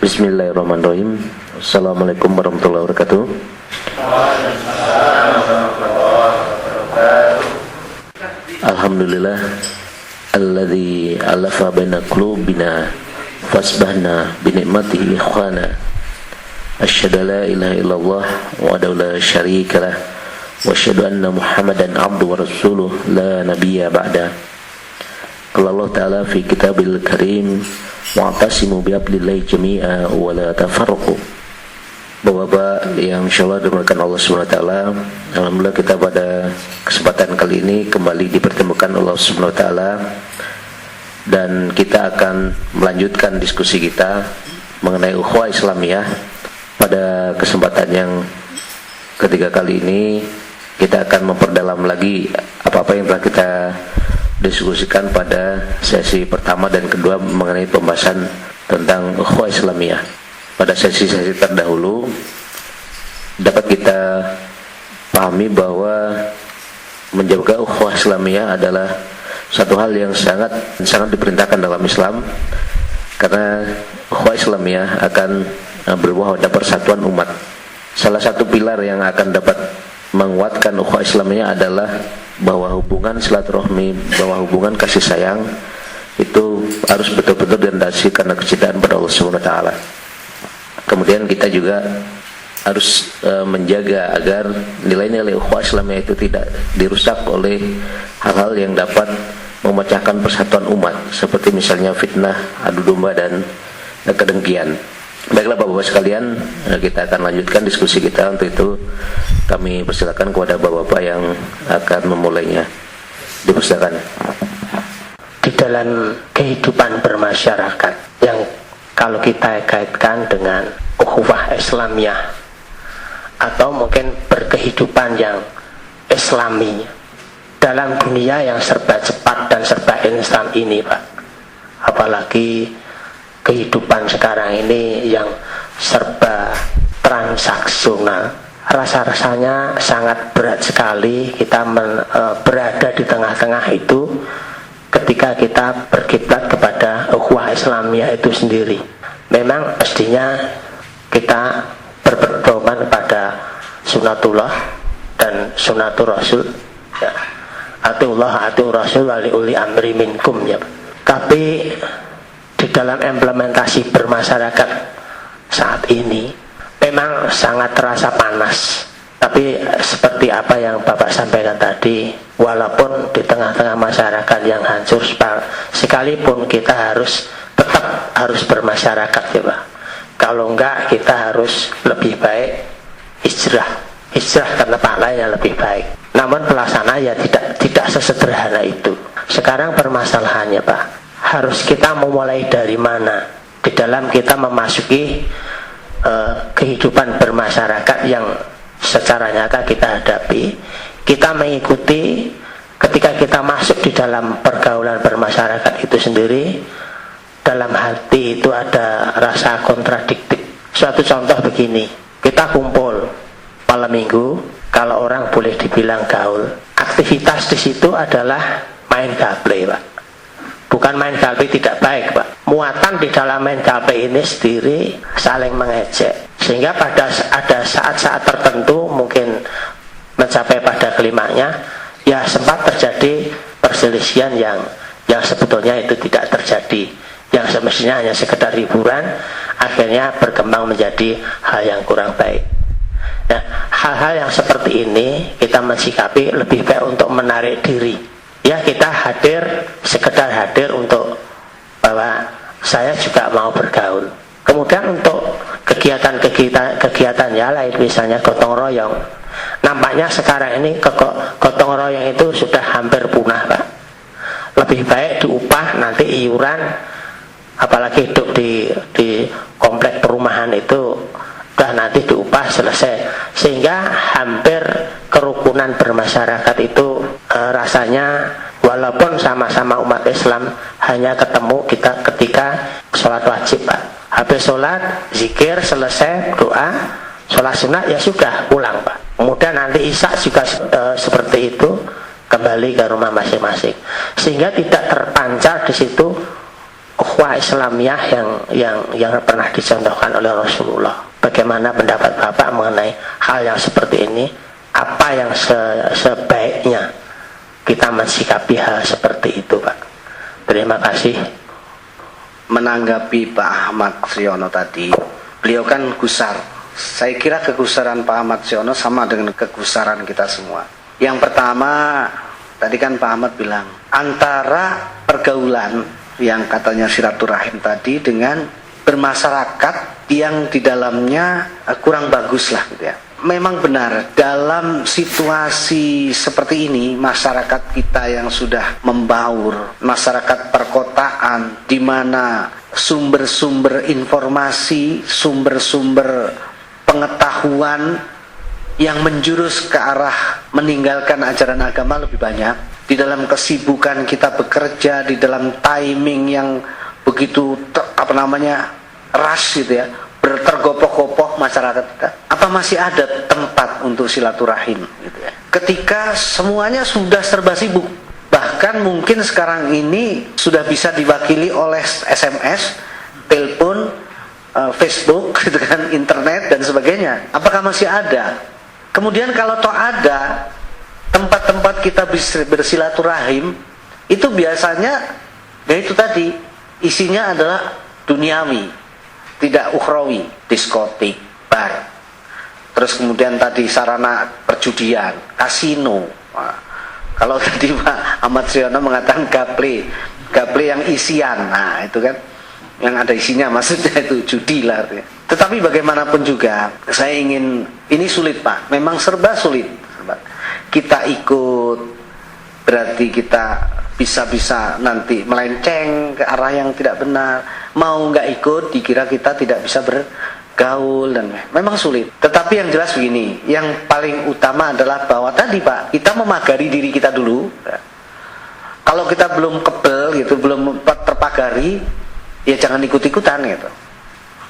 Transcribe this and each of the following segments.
Bismillahirrahmanirrahim. Assalamualaikum warahmatullahi wabarakatuh. Alhamdulillah alladzi alafa baina qulubina fasbahna bi ni'matihi ikhwana. Asyhadu la ilaha illallah wa la syarika lah wa asyhadu anna Muhammadan abduhu wa rasuluh la nabiyya ba'da. Qala Allah ta'ala fi kitabil karim wa'tasimu bihablillahi jami'a wa la tafarraqu. Bapak-bapak yang insyaallah dimuliakan Allah Subhanahu wa taala, alhamdulillah kita pada kesempatan kali ini kembali dipertemukan Allah Subhanahu wa taala dan kita akan melanjutkan diskusi kita mengenai ukhuwah Islamiyah. Pada kesempatan yang ketiga kali ini kita akan memperdalam lagi apa-apa yang telah kita diskusikan pada sesi pertama dan kedua mengenai pembahasan tentang ukhuwah Islamiyah. Pada sesi-sesi terdahulu dapat kita pahami bahwa menjaga ukhuwah Islamiyah adalah satu hal yang sangat diperintahkan dalam Islam, karena ukhuwah Islamiyah akan berbuah pada persatuan umat. Salah satu pilar yang akan dapat menguatkan ukhuwah Islamiyah adalah bahwa hubungan silaturahmi, bahwa hubungan kasih sayang itu harus betul-betul dilandasi karena kecintaan pada Allah Subhanahu wa taala. Kemudian kita juga harus menjaga agar nilai-nilai ukhuwah Islamiyah itu tidak dirusak oleh hal-hal yang dapat memecahkan persatuan umat, seperti misalnya fitnah, adu domba dan kedengkian. Baiklah Bapak-bapak sekalian, kita akan lanjutkan diskusi kita. Untuk itu kami persilakan kepada Bapak-bapak yang akan memulainya. Dipersilakan. Di dalam kehidupan bermasyarakat yang kalau kita kaitkan dengan ukhuwah Islamiyah atau mungkin berkehidupan yang Islami dalam dunia yang serba cepat dan serba instan ini, Pak, apalagi kehidupan sekarang ini yang serba transaksional, rasa-rasanya sangat berat sekali kita berada di tengah-tengah itu ketika kita berkiblat kepada ukhuwah Islamiyah itu sendiri. Memang mestinya kita berpedoman kepada sunatullah dan sunatul rasul, ya. Atiullah atiur rasul wali uli amri minkum, ya. Tapi di dalam implementasi bermasyarakat saat ini memang sangat terasa panas. Tapi seperti apa yang Bapak sampaikan tadi, walaupun di tengah-tengah masyarakat yang hancur sekalipun, kita tetap harus bermasyarakat, ya Pak. Kalau enggak, kita harus lebih baik hijrah karena pahalanya lebih baik. Namun pelaksana ya tidak sesederhana itu. Sekarang permasalahannya, Pak, harus kita memulai dari mana di dalam kita memasuki kehidupan bermasyarakat yang secara nyata kita hadapi. Kita mengikuti ketika kita masuk di dalam pergaulan bermasyarakat itu sendiri, dalam hati itu ada rasa kontradiktif. Suatu contoh begini, kita kumpul malam minggu, kalau orang boleh dibilang gaul, aktivitas di situ adalah main gaple, Pak. Bukan main gaple tidak baik, Pak. Muatan di dalam main gaple ini sendiri saling mengejek, sehingga ada saat-saat tertentu mungkin mencapai pada klimaknya, ya sempat terjadi perselisihan yang sebetulnya itu tidak terjadi, yang semestinya hanya sekedar hiburan, akhirnya berkembang menjadi hal yang kurang baik. Nah, hal-hal yang seperti ini kita mensikapi lebih baik untuk menarik diri. Ya, kita sekedar hadir untuk bahwa saya juga mau bergaul. Kemudian untuk kegiatan yang lain, misalnya gotong royong, nampaknya sekarang ini gotong royong itu sudah hampir punah, Pak. Lebih baik diupah nanti iuran, apalagi hidup di komplek perumahan itu udah nanti diupah selesai, sehingga hampir kerukunan bermasyarakat itu rasanya walaupun sama-sama umat Islam hanya ketemu kita ketika sholat wajib, Pak. Habis sholat, zikir, selesai, doa, sholat sunat, ya sudah pulang, Pak. Kemudian nanti isya juga seperti itu, kembali ke rumah masing-masing, sehingga tidak terpancar di situ ukhuwah Islamiyah yang pernah dicontohkan oleh Rasulullah. Bagaimana pendapat Bapak mengenai hal yang seperti ini? Apa yang sebaiknya kita mensikapi hal seperti itu, Pak? Terima kasih. Menanggapi Pak Ahmad Siono tadi, beliau kan gusar. Saya kira kegusaran Pak Ahmad Siono sama dengan kegusaran kita semua. Yang pertama, tadi kan Pak Ahmad bilang, antara pergaulan yang katanya silaturahim tadi dengan bermasyarakat yang di dalamnya kurang bagus lah gitu ya. Memang benar, dalam situasi seperti ini, masyarakat kita yang sudah membaur, masyarakat perkotaan, di mana sumber-sumber informasi, sumber-sumber pengetahuan yang menjurus ke arah meninggalkan ajaran agama lebih banyak. Di dalam kesibukan kita bekerja, di dalam timing yang begitu rush gitu ya, bertergopoh-gopoh masyarakat kita. Apa masih ada tempat untuk silaturahim gitu ya? Ketika semuanya sudah serba sibuk, bahkan mungkin sekarang ini sudah bisa diwakili oleh SMS, telepon, Facebook, gitu kan, internet dan sebagainya. Apakah masih ada? Kemudian kalau toh ada tempat-tempat kita bersilaturahim, itu biasanya ya itu tadi isinya adalah duniawi, tidak ukhrawi, diskotik, bar. Terus kemudian tadi sarana perjudian, kasino. Nah, kalau tadi Pak Ahmad Siono mengatakan gaple yang isian, nah itu kan yang ada isinya, maksudnya itu judi lah artinya. Tetapi bagaimanapun juga, saya ingin, ini sulit Pak, memang serba sulit. Kita ikut, berarti kita bisa nanti melenceng ke arah yang tidak benar. Mau nggak ikut, dikira kita tidak bisa bergaul, dan memang sulit. Tetapi yang jelas begini, yang paling utama adalah bahwa tadi Pak, kita memagari diri kita dulu. Kalau kita belum kebel gitu, belum terpagari, ya jangan ikut-ikutan gitu.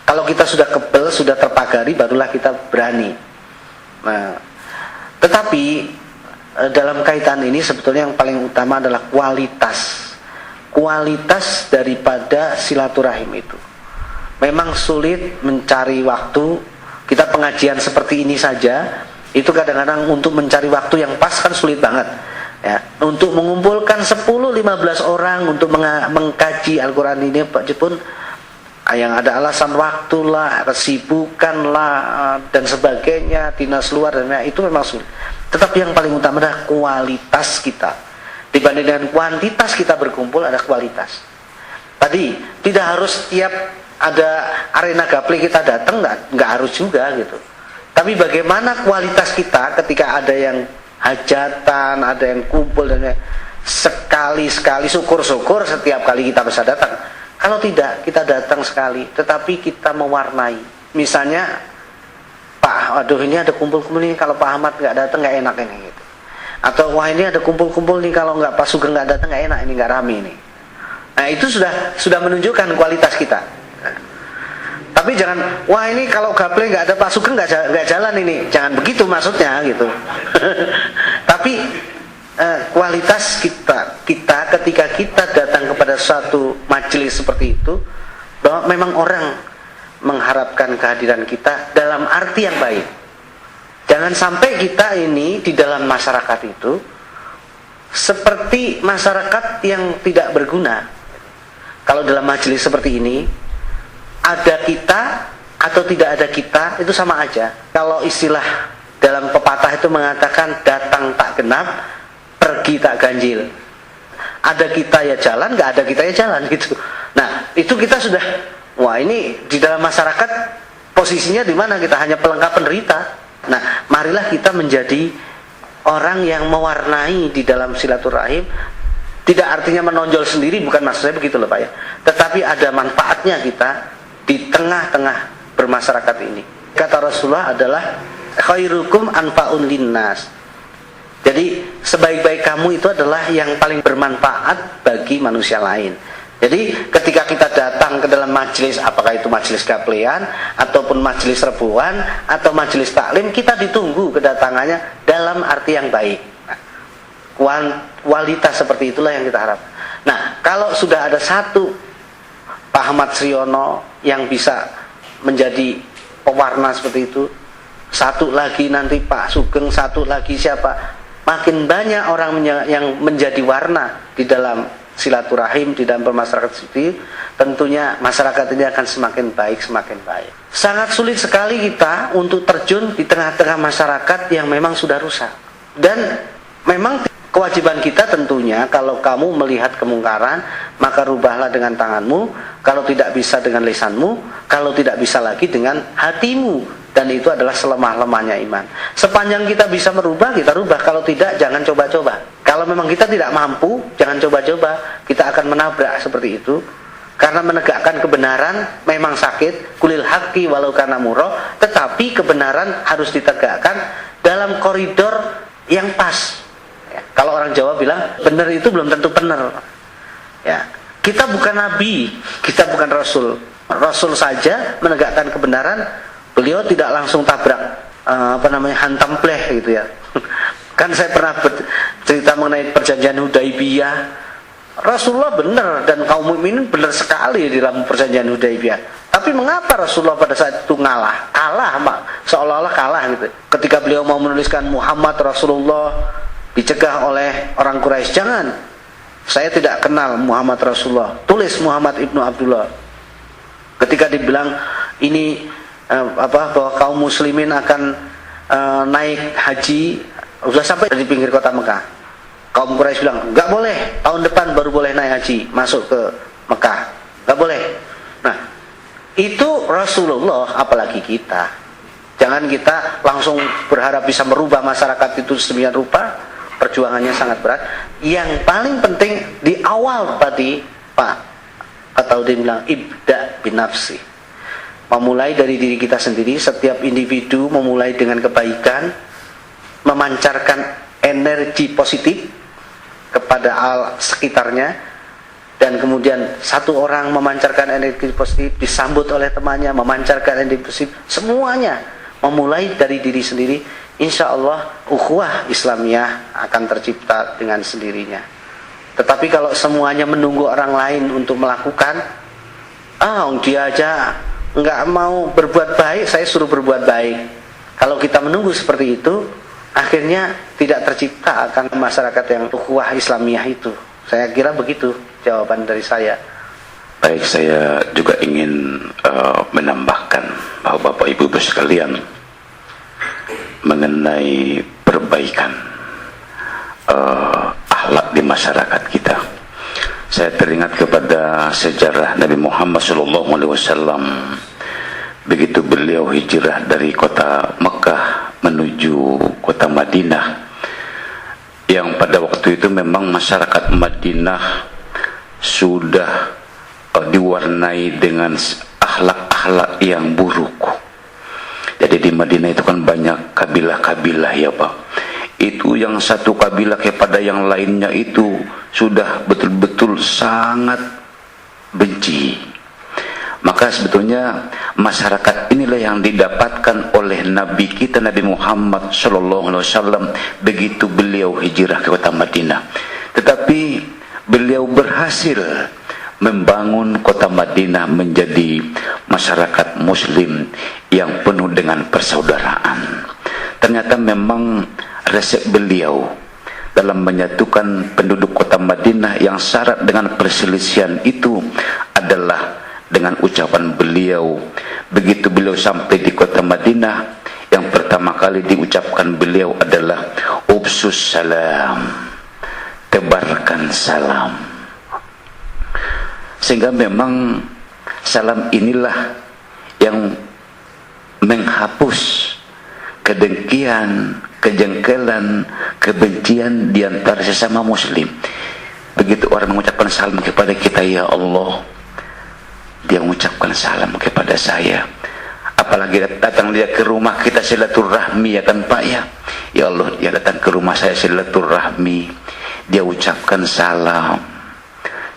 Kalau kita sudah kebel, sudah terpagari, barulah kita berani. Nah, tetapi dalam kaitan ini sebetulnya yang paling utama adalah kualitas daripada silaturahim itu. Memang sulit mencari waktu. Kita pengajian seperti ini saja, itu kadang-kadang untuk mencari waktu yang pas kan sulit banget ya. Untuk mengumpulkan 10-15 orang untuk mengkaji Al-Quran ini Pak Jepun, yang ada alasan waktulah, kesibukanlah dan sebagainya, dinas luar dan itu memang sulit. Tetapi yang paling utama adalah kualitas kita. Dibanding dengan kuantitas kita berkumpul, ada kualitas. Tadi tidak harus tiap ada arena gaple kita datang, nggak harus juga gitu. Tapi bagaimana kualitas kita ketika ada yang hajatan, ada yang kumpul dan sekali-sekali, syukur-syukur setiap kali kita bisa datang. Kalau tidak, kita datang sekali, tetapi kita mewarnai. Misalnya, Pak, aduh ini ada kumpul-kumpul nih, kalau Pak Ahmad nggak datang nggak enak ini gitu. Atau wah ini ada kumpul-kumpul nih, kalau nggak Pak Sugeng nggak datang nggak enak ini, nggak rame ini. Nah itu sudah menunjukkan kualitas kita. Nah, tapi jangan, wah ini kalau gaple nggak ada Pak Sugeng nggak jalan ini, jangan begitu maksudnya gitu. Tapi kualitas kita ketika kita datang kepada suatu majelis seperti itu, bahwa memang orang mengharapkan kehadiran kita dalam arti yang baik. Jangan sampai kita ini di dalam masyarakat itu seperti masyarakat yang tidak berguna. Kalau dalam majelis seperti ini, ada kita atau tidak ada kita itu sama aja. Kalau istilah dalam pepatah itu mengatakan datang tak genap, pergi tak ganjil. Ada kita ya jalan, nggak ada kita ya jalan gitu. Nah itu kita sudah, wah ini di dalam masyarakat posisinya di mana, kita hanya pelengkap penderita. Nah marilah kita menjadi orang yang mewarnai di dalam silaturahim. Tidak artinya menonjol sendiri, bukan maksud saya begitu loh Pak ya. Tetapi ada manfaatnya kita di tengah-tengah bermasyarakat ini. Kata Rasulullah adalah khairukum anfa'un linnas. Jadi sebaik-baik kamu itu adalah yang paling bermanfaat bagi manusia lain. Jadi ketika kita datang ke dalam majelis, apakah itu majelis gaplean ataupun majelis rebuan atau majelis taklim, kita ditunggu kedatangannya dalam arti yang baik. Kualitas seperti itulah yang kita harap. Nah, kalau sudah ada satu Pak Ahmad Sriono yang bisa menjadi pewarna seperti itu, satu lagi nanti Pak Sugeng, satu lagi siapa, makin banyak orang yang menjadi warna di dalam silaturahim, di dalam bermasyarakat seperti, tentunya masyarakat ini akan semakin baik, semakin baik. Sangat sulit sekali kita untuk terjun di tengah-tengah masyarakat yang memang sudah rusak. Dan memang kewajiban kita tentunya, kalau kamu melihat kemungkaran, maka rubahlah dengan tanganmu, kalau tidak bisa dengan lisanmu, kalau tidak bisa lagi dengan hatimu. Dan itu adalah selemah-lemahnya iman. Sepanjang kita bisa merubah, kita rubah. Kalau tidak, jangan coba-coba. Kalau memang kita tidak mampu, jangan coba-coba. Kita akan menabrak seperti itu. Karena menegakkan kebenaran memang sakit. Kulil haqqi walau kana murra. Tetapi kebenaran harus ditegakkan dalam koridor yang pas. Ya, kalau orang Jawa bilang, benar itu belum tentu benar. Ya, kita bukan nabi, kita bukan rasul. Rasul saja menegakkan kebenaran. Beliau tidak langsung tabrak hantam pleh gitu ya. Kan saya pernah cerita mengenai perjanjian Hudaibiyah. Rasulullah benar dan kaum mukminin benar sekali di dalam perjanjian Hudaibiyah. Tapi mengapa Rasulullah pada saat itu ngalah? Kalah, seolah-olah kalah gitu. Ketika beliau mau menuliskan Muhammad Rasulullah, dicegah oleh orang Quraisy, jangan. Saya tidak kenal Muhammad Rasulullah. Tulis Muhammad ibnu Abdullah. Ketika dibilang ini bahwa kaum muslimin akan naik haji, sudah sampai di pinggir kota Mekah. Kaum Quraisy bilang, enggak boleh, tahun depan baru boleh naik haji masuk ke Mekah. Enggak boleh. Nah, itu Rasulullah, apalagi kita. Jangan kita langsung berharap bisa merubah masyarakat itu sedemikian rupa. Perjuangannya sangat berat. Yang paling penting di awal tadi Pak Ataudin bilang, ibda binafsi. Memulai dari diri kita sendiri. Setiap individu memulai dengan kebaikan, memancarkan energi positif kepada sekitarnya, dan kemudian satu orang memancarkan energi positif, disambut oleh temannya, memancarkan energi positif, semuanya memulai dari diri sendiri. Insya Allah ukhuwah Islamiyah akan tercipta dengan sendirinya. Tetapi kalau semuanya menunggu orang lain untuk melakukan, dia aja nggak mau berbuat baik, saya suruh berbuat baik. Kalau kita menunggu seperti itu, akhirnya tidak tercipta akan masyarakat yang ukhuwah Islamiyah itu. Saya kira begitu jawaban dari saya. Baik, saya juga ingin menambahkan bahwa Bapak Ibu sekalian, mengenai perbaikan akhlak di masyarakat kita, saya teringat kepada sejarah Nabi Muhammad SAW. Begitu beliau hijrah dari kota Mekah menuju kota Madinah, yang pada waktu itu memang masyarakat Madinah sudah diwarnai dengan akhlak-akhlak yang buruk. Jadi di Madinah itu kan banyak kabilah-kabilah ya Pak. Itu yang satu kabilah kepada yang lainnya itu sudah betul-betul sangat benci. Maka sebetulnya masyarakat inilah yang didapatkan oleh Nabi kita Nabi Muhammad SAW begitu beliau hijrah ke kota Madinah. Tetapi beliau berhasil membangun kota Madinah menjadi masyarakat muslim yang penuh dengan persaudaraan. Ternyata memang resep beliau dalam menyatukan penduduk kota Madinah yang syarat dengan perselisihan itu adalah dengan ucapan beliau. Begitu beliau sampai di kota Madinah, yang pertama kali diucapkan beliau adalah ubsus salam, tebarkan salam. Sehingga memang salam inilah yang menghapus kedengkian, kejengkelan, kebencian di antara sesama muslim. Begitu orang mengucapkan salam kepada kita, ya Allah, dia mengucapkan salam kepada saya. Apalagi datang dia ke rumah kita silaturahmi, ya kan Pak ya. Ya Allah, dia datang ke rumah saya silaturahmi, dia ucapkan salam.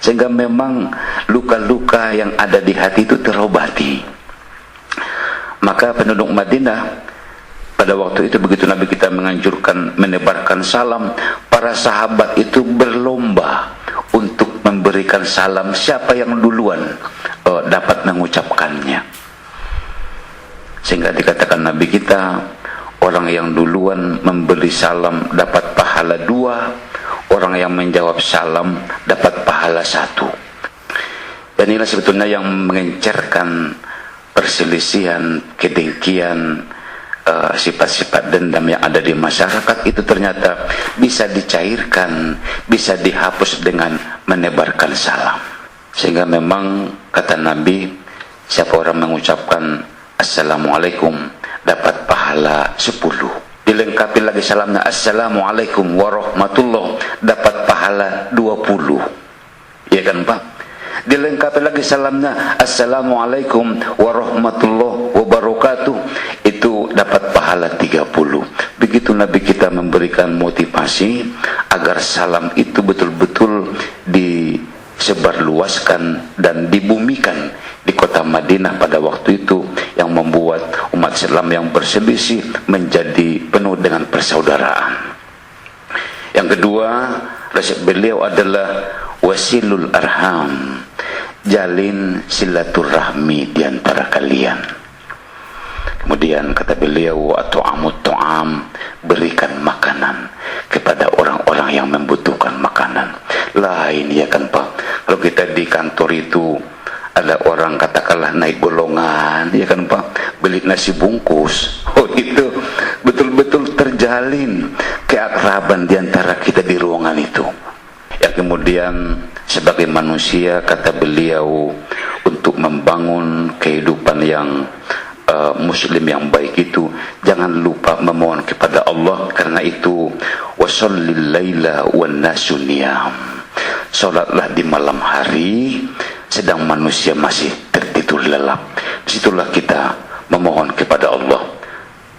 Sehingga memang luka-luka yang ada di hati itu terobati. Maka penduduk Madinah pada waktu itu begitu Nabi kita menganjurkan menebarkan salam, para sahabat itu berlomba untuk memberikan salam, siapa yang duluan dapat mengucapkannya. Sehingga dikatakan Nabi kita, orang yang duluan memberi salam dapat pahala 2, orang yang menjawab salam dapat pahala 1. Dan inilah sebetulnya yang mengencerkan perselisihan, kedengkian, sifat-sifat dendam yang ada di masyarakat itu ternyata bisa dicairkan, bisa dihapus dengan menebarkan salam. Sehingga memang kata Nabi, siapa orang mengucapkan Assalamualaikum dapat pahala 10. Dilengkapi lagi salamnya Assalamualaikum warahmatullahi dapat pahala 20. Ya kan Pak? Dilengkapi lagi salamnya Assalamualaikum warahmatullahi wabarakatuh, itu dapat pahala 30. Begitu Nabi kita memberikan motivasi agar salam itu betul-betul disebarluaskan dan dibumikan di kota Madinah pada waktu itu, yang membuat umat Islam yang berselisih menjadi penuh dengan persaudaraan. Yang kedua, resep beliau adalah wasilul arham, jalin silaturahmi di antara kalian. Kemudian kata beliau, atu'amut tu'am, berikan makanan kepada orang-orang yang membutuhkan makanan. Lain ya kan Pak, kalau kita di kantor itu ada orang katakanlah naik golongan, ya kan Pak, beli nasi bungkus, oh itu betul-betul terjalin keakraban di antara kita di ruangan itu. Yang kemudian sebagai manusia kata beliau, untuk membangun kehidupan yang muslim yang baik itu jangan lupa memohon kepada Allah. Karena itu wasallil laila wan nasu niyam, salatlah di malam hari sedang manusia masih tertidur lelap. Disitulah kita memohon kepada Allah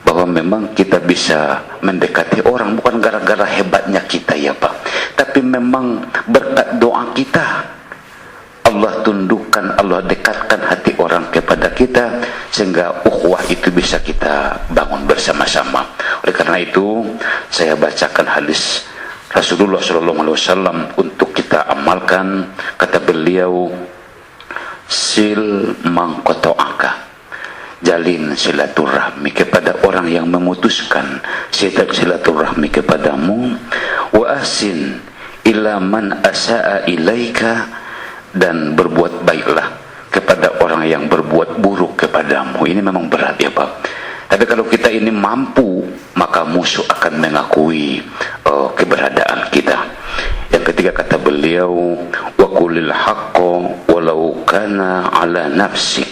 bahwa memang kita bisa mendekati orang bukan gara-gara hebatnya kita ya Pak, tapi memang berkat doa kita Allah tundukkan, Allah dekatkan hati orang kepada kita, sehingga ukhuwah itu bisa kita bangun bersama-sama. Oleh karena itu saya bacakan hadis Rasulullah SAW untuk kita amalkan. Kata beliau, sil mangkoto'aka, jalin silaturahmi kepada orang yang memutuskan silaturahmi kepadamu, wa ahsin ila man asa'a ilaika, dan berbuat baiklah kepada orang yang berbuat buruk kepadamu. Ini memang berat ya Pak, tapi kalau kita ini mampu, maka musuh akan mengakui keberadaan kita. Yang ketiga kata beliau, wa qulil haqqo walau kana ala nafsik,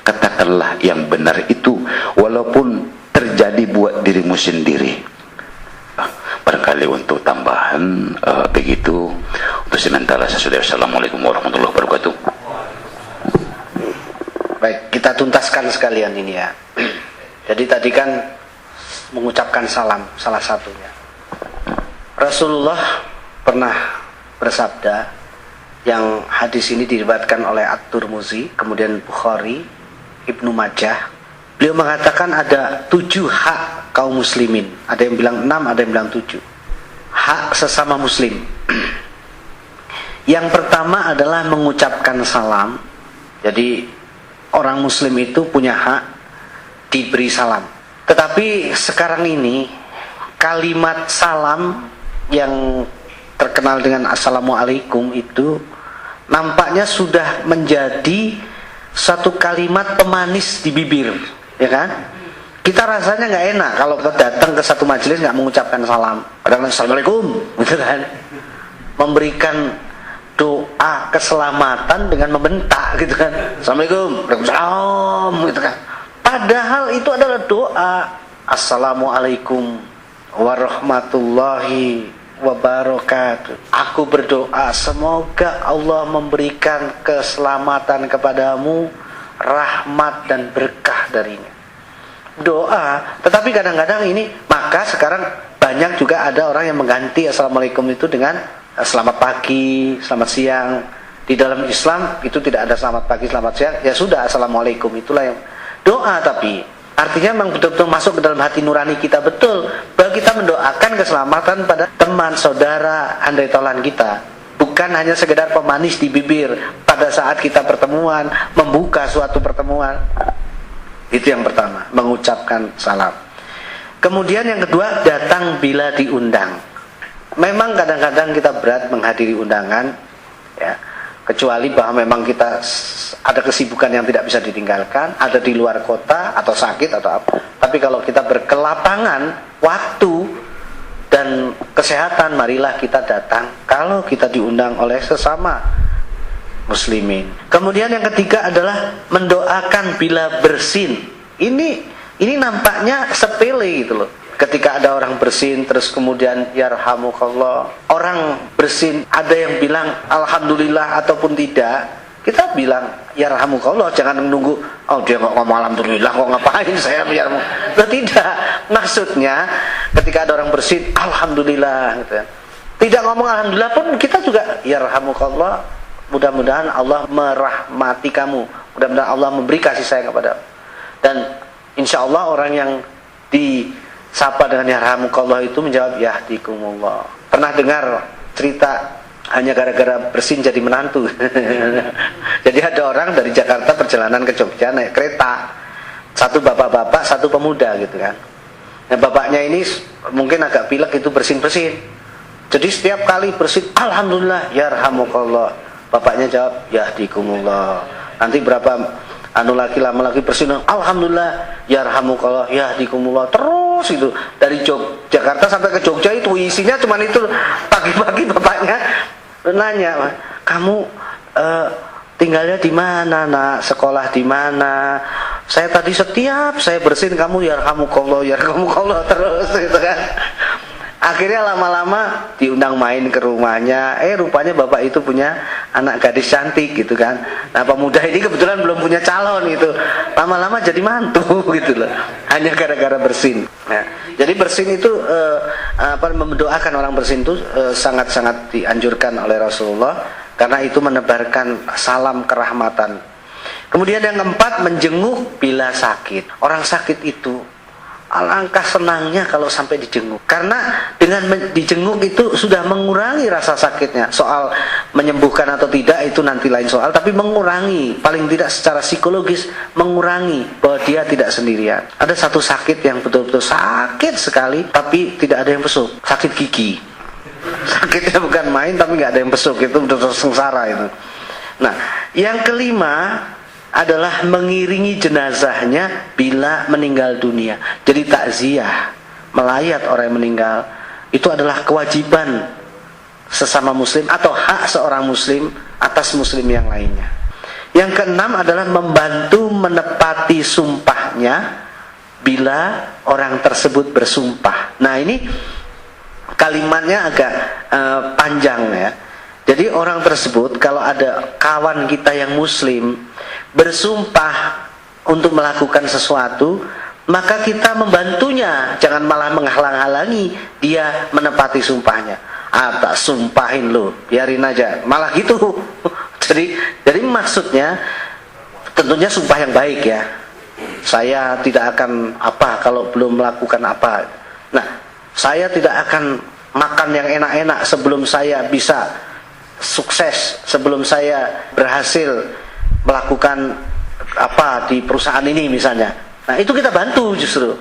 katakanlah yang benar itu walaupun terjadi buat dirimu sendiri. Barangkali untuk tambahan begitu. Untuk sementara saya sudah. Assalamualaikum warahmatullahi wabarakatuh. Baik, kita tuntaskan sekalian ini ya. Jadi tadi kan mengucapkan salam salah satunya. Rasulullah pernah bersabda, yang hadis ini diriwayatkan oleh At-Tirmidzi, kemudian Bukhari, Ibnu Majah. Beliau mengatakan ada 7 hak kaum muslimin. Ada yang bilang 6, ada yang bilang 7. Hak sesama muslim. Yang pertama adalah mengucapkan salam. Jadi orang muslim itu punya hak diberi salam. Tetapi sekarang ini kalimat salam yang terkenal dengan Assalamualaikum itu nampaknya sudah menjadi satu kalimat pemanis di bibir, ya kan? Kita rasanya nggak enak kalau datang ke satu majelis nggak mengucapkan salam. Kadang-kadang Assalamualaikum, gitu kan? Memberikan doa keselamatan dengan membentak, gitu kan? Assalamualaikum, waalaikumsalam, gitu kan? Padahal itu adalah doa. Assalamualaikum warahmatullahi wabarakatuh. Aku berdoa semoga Allah memberikan keselamatan kepadamu, rahmat dan berkah darinya. Doa, tetapi kadang-kadang ini, maka sekarang banyak juga ada orang yang mengganti Assalamualaikum itu dengan selamat pagi, selamat siang. Di dalam Islam itu tidak ada selamat pagi, selamat siang. Ya sudah, Assalamualaikum itulah yang doa. Tapi artinya memang betul-betul masuk ke dalam hati nurani kita, betul bahwa kita mendoakan keselamatan pada teman, saudara, andai taulan kita. bukan hanya sekedar pemanis di bibir pada saat kita pertemuan, membuka suatu pertemuan. Itu yang pertama, mengucapkan salam. Kemudian yang kedua, datang bila diundang. Memang kadang-kadang kita berat menghadiri undangan, ya, kecuali bahwa memang kita ada kesibukan yang tidak bisa ditinggalkan, ada di luar kota atau sakit atau apa. Tapi kalau kita berkelapangan waktu dan kesehatan, marilah kita datang kalau kita diundang oleh sesama muslimin. Kemudian yang ketiga adalah mendoakan bila bersin. Ini nampaknya sepele gitu loh. Ketika ada orang bersin terus kemudian yarhamukallah, orang bersin ada yang bilang alhamdulillah ataupun tidak, kita bilang yarhamukallah, jangan menunggu oh dia kok ngomong alhamdulillah kok ngapain saya yarhamukallah. Tidak, maksudnya ketika ada orang bersin alhamdulillah gitu ya. Tidak ngomong alhamdulillah pun kita juga yarhamukallah, mudah-mudahan Allah merahmati kamu, mudah-mudahan Allah memberi kasih sayang kepada. Dan insya Allah orang yang disapa dengan yarhamukallah itu menjawab yahdikumullah. Pernah dengar cerita hanya gara-gara bersin jadi menantu? Jadi ada orang dari Jakarta perjalanan ke Jogja naik kereta, satu bapak-bapak, satu pemuda gitu kan. Nah bapaknya ini mungkin agak pilek, itu bersin-bersin. Jadi setiap kali bersin alhamdulillah yarhamukallah, bapaknya jawab yahdikumullah. Nanti berapa lama lagi bersin alhamdulillah yarhamukallah yahdikumullah, terus itu dari Jakarta sampai ke Jogja itu isinya cuman itu. Pagi-pagi bapaknya nanya, kamu tinggalnya di mana nak, sekolah di mana? Saya tadi setiap saya bersin kamu yarhamukallah yarhamukallah terus gitu kan. Akhirnya lama-lama diundang main ke rumahnya, rupanya bapak itu punya anak gadis cantik gitu kan. Nah pemuda ini kebetulan belum punya calon gitu, lama-lama jadi mantu gitu loh, hanya gara-gara bersin. Nah, jadi bersin itu mendoakan orang bersin itu sangat-sangat dianjurkan oleh Rasulullah, karena itu menebarkan salam kerahmatan. Kemudian yang keempat, menjenguk bila sakit. Orang sakit itu alangkah senangnya kalau sampai dijenguk, karena dengan dijenguk itu sudah mengurangi rasa sakitnya. Soal menyembuhkan atau tidak itu nanti lain soal, tapi mengurangi, paling tidak secara psikologis mengurangi bahwa dia tidak sendirian. Ada satu sakit yang betul-betul sakit sekali tapi tidak ada yang besuk, sakit gigi. Sakitnya bukan main tapi nggak ada yang besuk, itu betul-betul sengsara itu. Nah yang kelima adalah mengiringi jenazahnya bila meninggal dunia. Jadi takziah, melayat orang yang meninggal, itu adalah kewajiban sesama muslim atau hak seorang muslim atas muslim yang lainnya. Yang keenam adalah membantu menepati sumpahnya bila orang tersebut bersumpah. Nah ini kalimatnya agak panjang ya. Jadi orang tersebut, kalau ada kawan kita yang muslim bersumpah untuk melakukan sesuatu, maka kita membantunya, jangan malah menghalang-halangi dia menepati sumpahnya. Tak sumpahin lo, biarin aja, malah gitu. Jadi maksudnya tentunya sumpah yang baik ya. Saya tidak akan apa kalau belum melakukan apa. Nah, saya tidak akan makan yang enak-enak sebelum saya bisa sukses, sebelum saya berhasil melakukan apa di perusahaan ini misalnya. Nah itu kita bantu justru.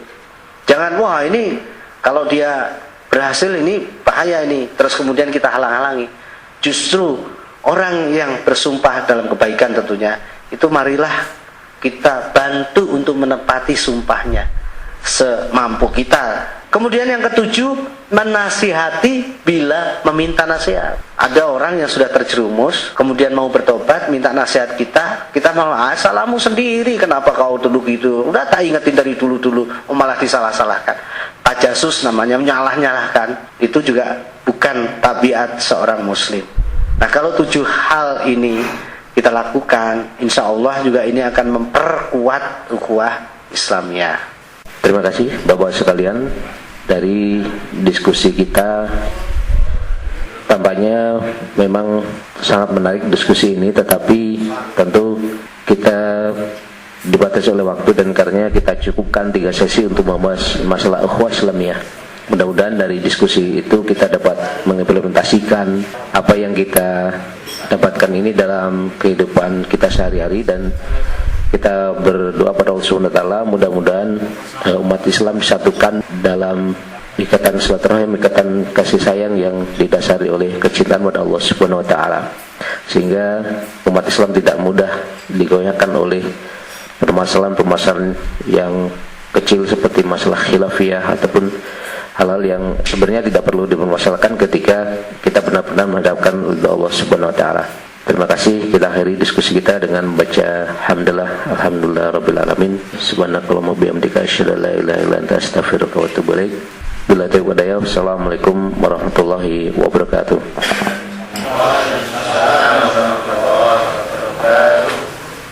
Jangan wah ini kalau dia berhasil ini bahaya ini, terus kemudian kita halang-halangi. Justru orang yang bersumpah dalam kebaikan tentunya, itu marilah kita bantu untuk menepati sumpahnya semampu kita. Kemudian yang ketujuh, menasihati bila meminta nasihat. Ada orang yang sudah terjerumus, kemudian mau bertobat, minta nasihat kita malah salahmu sendiri, kenapa kau dulu gitu? Udah tak ingetin dari dulu-dulu, malah disalah-salahkan. Tajasus namanya, menyalah-nyalahkan. Itu juga bukan tabiat seorang muslim. Nah kalau 7 hal ini kita lakukan, insya Allah juga ini akan memperkuat ukhuwah Islamiyah. Terima kasih Bapak sekalian. Dari diskusi kita tampaknya memang sangat menarik diskusi ini, tetapi tentu kita dibatasi oleh waktu dan karenanya kita cukupkan 3 sesi untuk membahas masalah ukhuwah Islamiyah. mudah-mudahan dari diskusi itu kita dapat mengimplementasikan apa yang kita dapatkan ini dalam kehidupan kita sehari-hari, dan kita berdoa pada Allah Subhanahu wa taala mudah-mudahan umat Islam disatukan dalam ikatan silaturahim, ikatan kasih sayang yang didasari oleh kecintaan kepada Allah Subhanahu wa taala, sehingga umat Islam tidak mudah digoyahkan oleh permasalahan-permasalahan yang kecil seperti masalah khilafiyah ataupun hal-hal yang sebenarnya tidak perlu dipermasalahkan ketika kita benar-benar menghadapkan Allah Subhanahu wa taala. Terima kasih. Kita akhiri diskusi kita dengan membaca alhamdulillah rabbil alamin. Subhanakallahumma bihamdika asyhadu an la ilaha illa anta astaghfiruka wa atubu ilaik. Bila taufiq wal hidayah. Assalamualaikum warahmatullahi wabarakatuh.